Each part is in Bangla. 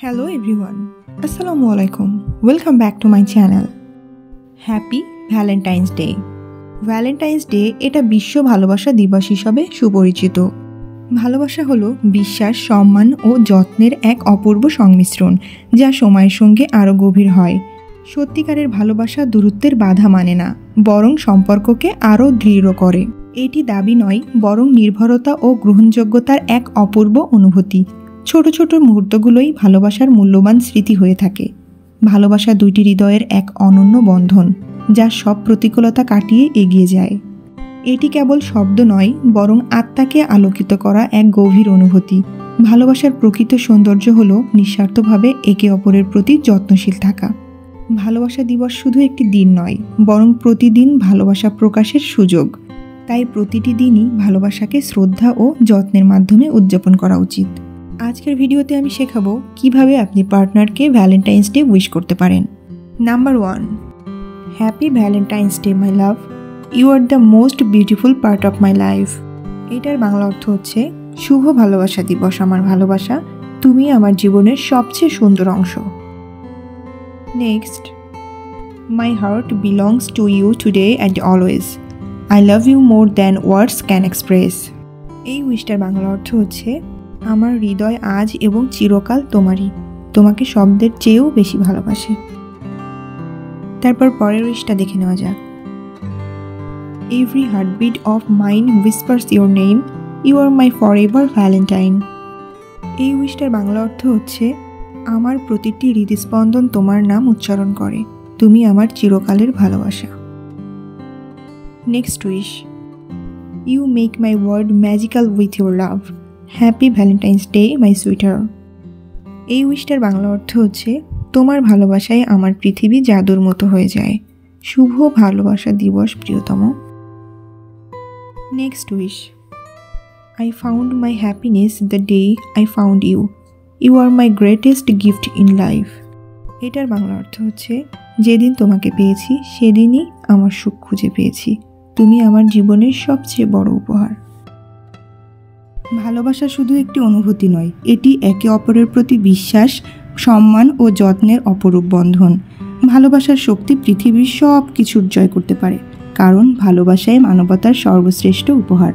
Hello everyone, Assalamualaikum. Welcome back to my channel. Happy Valentine's Day. Valentine's day এটা বিশ্ব ভালোবাসা দিবস হিসাবে সুপরিচিত। ভালোবাসা হলো বিশ্বাস, সম্মান ও যত্নের এক অপূর্ব সংমিশ্রণ, যা সময়ের সঙ্গে আরও গভীর হয়। সত্যিকারের ভালোবাসা দূরত্বের বাধা মানে না, বরং সম্পর্ককে আরও দৃঢ় করে। এটি দাবি নয়, বরং নির্ভরতা ও গ্রহণযোগ্যতার এক অপূর্ব অনুভূতি। ছোট ছোট মুহূর্তগুলোই ভালোবাসার মূল্যবান স্মৃতি হয়ে থাকে। ভালোবাসা দুইটি হৃদয়ের এক অনন্য বন্ধন, যা সব প্রতিকূলতা কাটিয়ে এগিয়ে যায়। এটি কেবল শব্দ নয়, বরং আত্মাকে আলোকিত করা এক গভীর অনুভূতি। ভালোবাসার প্রকৃত সৌন্দর্য হলো নিঃস্বার্থভাবে একে অপরের প্রতি যত্নশীল থাকা। ভালোবাসা দিবস শুধু একটি দিন নয়, বরং প্রতিদিন ভালোবাসা প্রকাশের সুযোগ। তাই প্রতিটি দিনই ভালোবাসাকে শ্রদ্ধা ও যত্নের মাধ্যমে উদযাপন করা উচিত। আজকের ভিডিওতে আমি শেখাবো কিভাবে আপনি পার্টনারকে ভ্যালেন্টাইন্স ডে উইশ করতে পারেন। Number 1, happy Valentine's day my love, you are the most beautiful part of my life. এটার বাংলা অর্থ হচ্ছে, শুভ ভালোবাসা দিবস আমার ভালোবাসা, তুমি আমার জীবনের সবচেয়ে সুন্দর অংশ। Next, my heart belongs to you today and always, I love you more than words can express. এই উইশটার বাংলা অর্থ হচ্ছে, আমার হৃদয় আজ এবং চিরকাল তোমারই, তোমাকে শব্দের চেয়েও বেশি ভালোবাসে। তারপর পরের উইশটা দেখে নেওয়া যাক। Every heartbeat of mine whispers your name, you are my forever Valentine. এই উইশটার বাংলা অর্থ হচ্ছে, আমার প্রতিটি হৃদস্পন্দন তোমার নাম উচ্চারণ করে, তুমি আমার চিরকালের ভালোবাসা। Next wish, you make my world magical with your love, happy Valentine's day my sweeter. এই উইশটার বাংলা অর্থ হচ্ছে, তোমার ভালোবাসায় আমার পৃথিবী জাদুর মতো হয়ে যায়, শুভ ভালোবাসা দিবস প্রিয়তম। Next wish, I found my happiness the day I found you, you are my greatest gift in life. এটার বাংলা অর্থ হচ্ছে, যেদিন তোমাকে পেয়েছি সেদিনই আমার সুখ খুঁজে পেয়েছি, তুমি আমার জীবনের সবচেয়ে বড় উপহার। ভালোবাসা শুধু একটি অনুভূতি নয়, এটি একে অপরের প্রতি বিশ্বাস, সম্মান ও যত্নের অপরূপ বন্ধন। ভালোবাসার শক্তি পৃথিবীর সব কিছুর জয় করতে পারে, কারণ ভালোবাসাই মানবতার সর্বশ্রেষ্ঠ উপহার।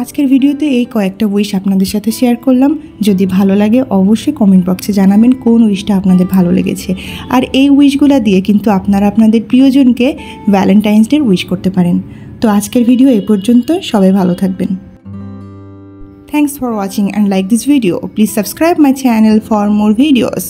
আজকের ভিডিওতে এই কয়েকটা উইশ আপনাদের সাথে শেয়ার করলাম। যদি ভালো লাগে অবশ্যই কমেন্ট বক্সে জানাবেন কোন উইশটা আপনাদের ভালো লেগেছে। আর এই উইশগুলো দিয়ে কিন্তু আপনারা আপনাদের প্রিয়জনকে ভ্যালেন্টাইন্স ডে উইশ করতে পারেন। তো আজকের ভিডিও এই পর্যন্ত, সবাই ভালো থাকবেন। Thanks for watching and like this video. Please subscribe my channel for more videos.